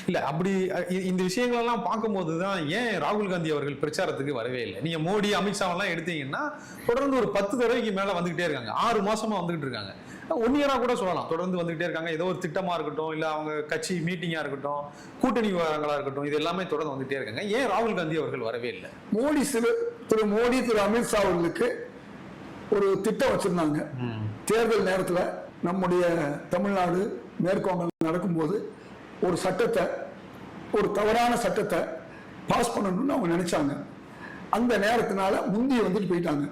இல்ல அப்படி இந்த விஷயங்கள் எல்லாம் பார்க்கும்போது தான் ஏன் ராகுல் காந்தி அவர்கள் பிரச்சாரத்துக்கு வரவே இல்லை. நீங்க மோடி, அமித்ஷா எல்லாம் எடுத்தீங்கன்னா தொடர்ந்து ஒரு 10 தடவைக்கு மேல வந்துகிட்டே இருக்காங்க. 6 மாசமா வந்துகிட்டு இருக்காங்க. 1 இயரா கூட சொல்லலாம். தொடர்ந்து வந்துகிட்டே இருக்காங்க. ஏதோ ஒரு திட்டமா இருக்கட்டும், இல்ல அவங்க கட்சி மீட்டிங்கா இருக்கட்டும், கூட்டணி விவகாரங்களா இருக்கட்டும், இது எல்லாமே தொடர்ந்து வந்துட்டே இருக்காங்க. ஏன் ராகுல் காந்தி அவர்கள் வரவே இல்லை? திரு மோடி, திரு அமித்ஷா அவர்களுக்கு ஒரு திட்டம் வச்சிருந்தாங்க. தேர்தல் நேரத்தில் நம்முடைய தமிழ்நாடு மேற்குவங்கம் நடக்கும்போது ஒரு சட்டத்தை, ஒரு தவறான சட்டத்தை பாஸ் பண்ணணும்னு அவங்க நினைச்சாங்க. அந்த நேரத்தினால முந்தி வந்துட்டு போயிட்டாங்க.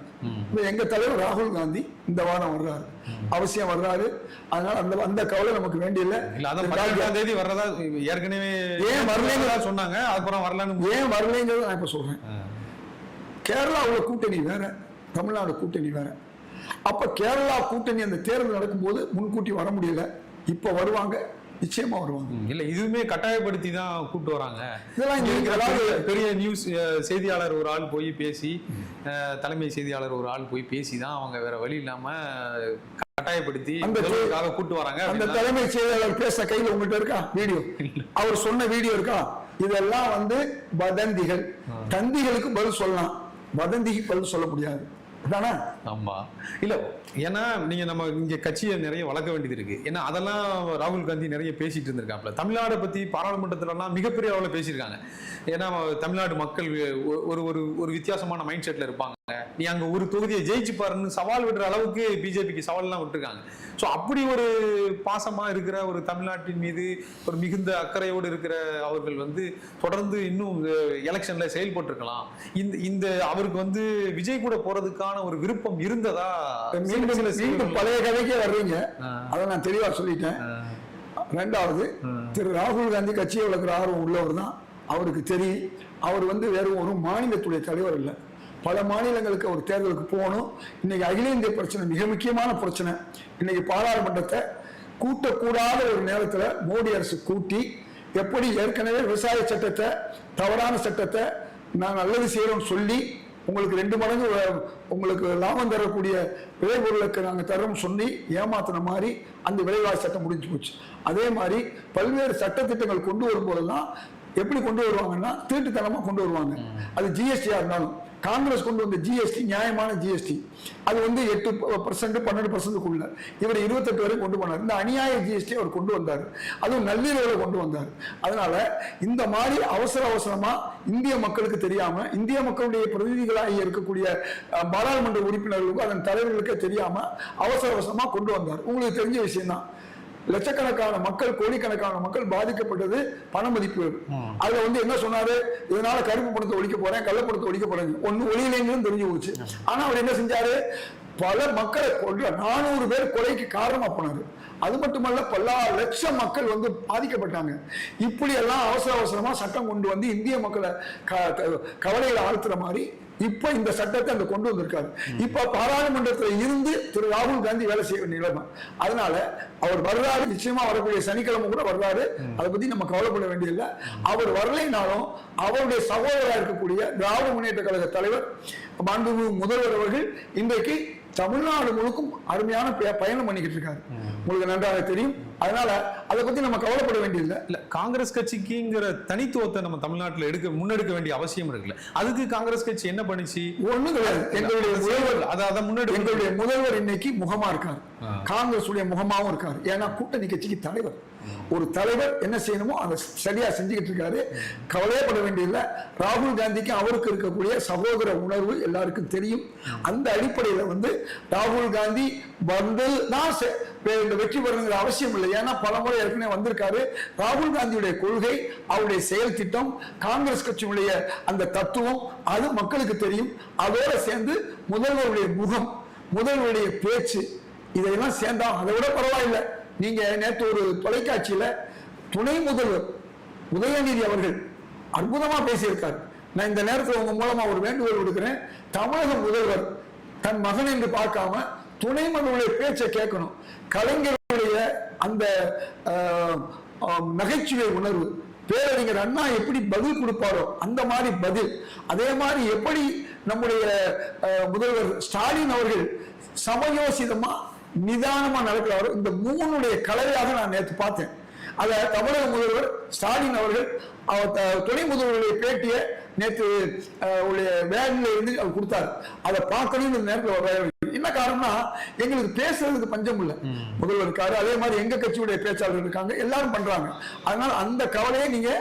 எங்க தலைவர் ராகுல் காந்தி இந்த வாரம் வர்றாரு, அவசியம் வர்றாரு. அதனால அந்த அந்த கவலை நமக்கு வேண்டியில்லை. தேதி வர்றதா ஏற்கனவே ஏன் வரலைங்க சொன்னாங்க, அப்புறம் வரலன்னு ஏன் வரலைங்கிறது நான் இப்ப சொல்றேன். கேரளாவுல கூட்டணி வேற, தமிழ்நாடு கூட்டணி வேற. அப்ப கேரளா கூட்டணி அந்த தேர்தல் நடக்கும்போது முன்கூட்டி வர முடியல. இப்ப வருவாங்க, நிச்சயமா வருவாங்க. இல்ல இதுவுமே கட்டாயப்படுத்தி தான் கூப்பிட்டு வராங்க. இதெல்லாம் பெரிய நியூஸ் செய்தியாளர் ஒரு ஆள் போய் பேசி, தலைமை செய்தியாளர் ஒரு ஆள் போய் பேசி தான் அவங்க வேற வழி இல்லாம கட்டாயப்படுத்தி கூப்பிட்டு வராங்க. அந்த தலைமை செய்தியாளர் பேச கையில உங்ககிட்ட இருக்கா வீடியோ? அவர் சொன்ன வீடியோ இருக்கா? இதெல்லாம் வதந்திகள். தந்திகளுக்கு பதில் சொல்லலாம், வதந்திக்கு பதில் சொல்ல முடியாது. ஆமா இல்ல, ஏன்னா நீங்க நம்ம இங்க கட்சியை நிறைய வளர்க்க வேண்டியது இருக்கு. ஏன்னா அதெல்லாம் ராகுல் காந்தி நிறைய பேசிட்டு இருந்திருக்காப்ல. தமிழ்நாடு பத்தி பாராளுமன்றத்துல எல்லாம் மிகப்பெரிய அளவில் பேசியிருக்காங்க. ஏன்னா தமிழ்நாடு மக்கள் ஒரு ஒரு ஒரு வித்தியாசமான மைண்ட் செட்ல இருப்பாங்க. நீ அங்க ஒரு தொகுதியை ஜெயிச்சு பாருன்னு சவால் விடுற அளவுக்கு பிஜேபிக்கு சவால் எல்லாம் விட்டுருக்காங்க. ஸோ அப்படி ஒரு பாசமா இருக்கிற ஒரு தமிழ்நாட்டின் மீது ஒரு மிகுந்த அக்கறையோடு இருக்கிற அவர்கள் தொடர்ந்து இன்னும் எலெக்ஷன்ல செயல்பட்டு இருக்கலாம். இந்த அவருக்கு விஜய் கூட போறதுக்கான ஒரு விருப்பம் இருந்ததா? மீண்டும் பழைய கதைக்கே வர்றீங்க. அதை நான் தெளிவா சொல்லிட்டேன். ரெண்டாவது, திரு ராகுல் காந்தி கட்சியை வளர்க்கிற ஆர்வம் உள்ளவர் தான். அவருக்கு தெரியும், அவர் வெறும் ஒரு மாநிலத்துடைய தலைவர் இல்லை. பல மாநிலங்களுக்கு அவர் தேர்தலுக்கு போகணும். இன்னைக்கு அகில இந்திய பிரச்சனை மிக முக்கியமான பிரச்சனை. இன்னைக்கு பாராளுமன்றத்தை கூட்டக்கூடாத ஒரு நேரத்தில் மோடி அரசு கூட்டி, எப்படி ஏற்கனவே விவசாய சட்டத்தை, தவறான சட்டத்தை நான் நல்லது செய்யறோம்னு சொல்லி உங்களுக்கு 2 மடங்கு உங்களுக்கு லாபம் தரக்கூடிய விளைபொருளுக்கு நாங்கள் தரோம்னு சொல்லி ஏமாத்தின மாதிரி அந்த விலைவாசி சட்டம் முடிஞ்சு போச்சு. அதே மாதிரி பல்வேறு சட்டத்திட்டங்கள் கொண்டு வரும்போதெல்லாம் எப்படி கொண்டு வருவாங்கன்னா திருட்டுத்தனமா கொண்டு வருவாங்க. அது ஜிஎஸ்டியா இருந்தாலும், காங்கிரஸ் கொண்டு வந்த ஜிஎஸ்டி நியாயமான ஜிஎஸ்டி. அது 8% 12%க்குள்ள, இவர் 28 வரை கொண்டு போனார். இந்த அநியாய ஜிஎஸ்டி அவர் கொண்டு வந்தார். அதுவும் நள்ளிரவில் கொண்டு வந்தார். அதனால இந்த மாதிரி அவசரமா இந்திய மக்களுக்கு தெரியாம, இந்திய மக்களுடைய பிரதிநிதிகளாக இருக்கக்கூடிய பாராளுமன்ற உறுப்பினர்களுக்கும் அதன் தலைவர்களுக்கே தெரியாம அவசரமா கொண்டு வந்தார். உங்களுக்கு தெரிஞ்ச விஷயம் தான். லட்சக்கணக்கான மக்கள், கோடிக்கணக்கான மக்கள் பாதிக்கப்பட்டது பண மதிப்பு. அதுல என்ன சொன்னாரு, இதனால கருப்பு பணத்தை ஒழிக்க போறேன், கள்ளப்பணத்தை ஒழிக்க போறேன். ஒண்ணு ஒளியிலேன்னு தெரிஞ்சு போச்சு. ஆனா அவர் என்ன செஞ்சாரு, பல மக்களை 400 பேர் கொலைக்கு காரணமா போனாரு. அது மட்டுமல்ல, பல லட்சம் மக்கள் பாதிக்கப்பட்டாங்க. இப்படி எல்லாம் அவசரமா சட்டம் கொண்டு இந்திய மக்களை கவலையில ஆழ்த்துற மாதிரி இப்ப இந்த சட்டத்தை கொண்டு வந்திருக்காரு. இப்ப பாராளுமன்றத்தில் இருந்து திரு ராகுல் காந்தி வேலை செய்ய வேண்டிய நிலைமை. அதனால அவர் வர்றாரு, நிச்சயமா வரக்கூடிய சனிக்கிழமை கூட வர்றாரு. அதை பத்தி நம்ம கவலைப்பட வேண்டியதில்லை. அவர் வரலைனாலும் அவருடைய சகோதரராக இருக்கக்கூடிய திராவிட முன்னேற்ற கழக தலைவர் மாண்புமிகு முதல்வர் அவர்கள் இன்றைக்கு தமிழ்நாடு முழுக்கும் அருமையான பயணம் பண்ணிக்கிட்டு இருக்காரு. உங்களுக்கு நன்றாக தெரியும். அதனால அதை பத்தி நம்ம கவலைப்பட வேண்டியதில்லை. இல்ல, காங்கிரஸ் கட்சிக்குங்கிற தனித்துவத்தை நம்ம தமிழ்நாட்டில் முன்னெடுக்க வேண்டிய அவசியம் இருக்குல்ல. அதுக்கு காங்கிரஸ் கட்சி என்ன பண்ணிச்சு? ஒண்ணும் கிடையாது. எங்களுடைய முதல்வர் இன்னைக்கு முகமா இருக்காரு, காங்கிரஸ் உடைய முகமாவும் இருக்காரு. ஏன்னா கூட்டணி கட்சிக்கு தலைவர். ஒரு தலைவர் என்ன செய்யணுமோ அதை சரியா செஞ்சுக்கிட்டு இருக்காரு. கவலையப்பட வேண்டியதில்லை. ராகுல் காந்திக்கு அவருக்கு இருக்கக்கூடிய சகோதர உணர்வு எல்லாருக்கும் தெரியும். அந்த அடிப்படையில் ராகுல் காந்தி வெற்றி பெறுங்கிற அவசியம் இல்லை. ஏன்னா பல முறை ஏற்கனவே வந்திருக்காரு. ராகுல் காந்தியுடைய கொள்கை, அவருடைய செயல் திட்டம், காங்கிரஸ் கட்சியுடைய அந்த தத்துவம் அது மக்களுக்கு தெரியும். அதோட சேர்ந்து முதல்வருடைய முகம், முதல்வருடைய பேச்சு, இதையெல்லாம் சேர்ந்தா அதை விட பரவாயில்லை. நீங்க நேற்று ஒரு தொலைக்காட்சியில துணை முதல்வர் உதயநிதி அவர்கள் அற்புதமா பேசியிருக்காரு. நான் இந்த நேரத்தில் உங்க மூலமா ஒரு வேண்டுகோள் கொடுக்கிறேன். தமிழக முதல்வர் தன் மகன் என்று பார்க்காம துணை முதல்வருடைய பேச்சை கேட்கணும். கலைஞருடைய அந்த நகைச்சுவை உணர்வு, பேரறிஞர் அண்ணா எப்படி பதில் கொடுப்பாரோ அந்த மாதிரி பதில், அதே மாதிரி எப்படி நம்முடைய முதல்வர் ஸ்டாலின் அவர்கள் சமயோசிதமா நிதானமா நடக்கிறாரோ, இந்த 3 கலவையாக நான் நேற்று பார்த்தேன். அதை தமிழக முதல்வர் ஸ்டாலின் அவர்கள் அவர் துணை முதல்வருடைய பேட்டியை நேற்று உடைய வேன்ல இருந்து அவர் கொடுத்தாரு. அதை பார்க்கணும்னு இந்த நேரத்தில் என்ன காரணம்னா, எங்களுக்கு பேசுறதுக்கு பஞ்சம் இல்லை. முதல்வர் இருக்காரு, அதே மாதிரி எங்க கட்சியுடைய பேச்சாளர்கள் இருக்காங்க, எல்லாரும் பண்றாங்க. அதனால அந்த கவலையை நீங்க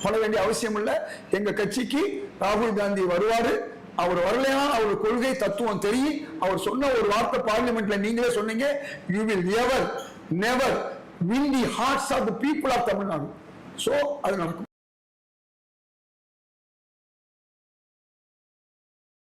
பட வேண்டிய அவசியம் இல்லை. எங்க கட்சிக்கு ராகுல் காந்தி வருவாரு. அவர் வரலையா, அவர் கொள்கை தத்துவம் தெரியும். அவர் சொன்ன ஒரு வார்த்தை பார்லிமெண்ட்ல நீங்களே சொன்னீங்க, you will ever never win the hearts of the people of Tamil Nadu. So அது நடக்கும்.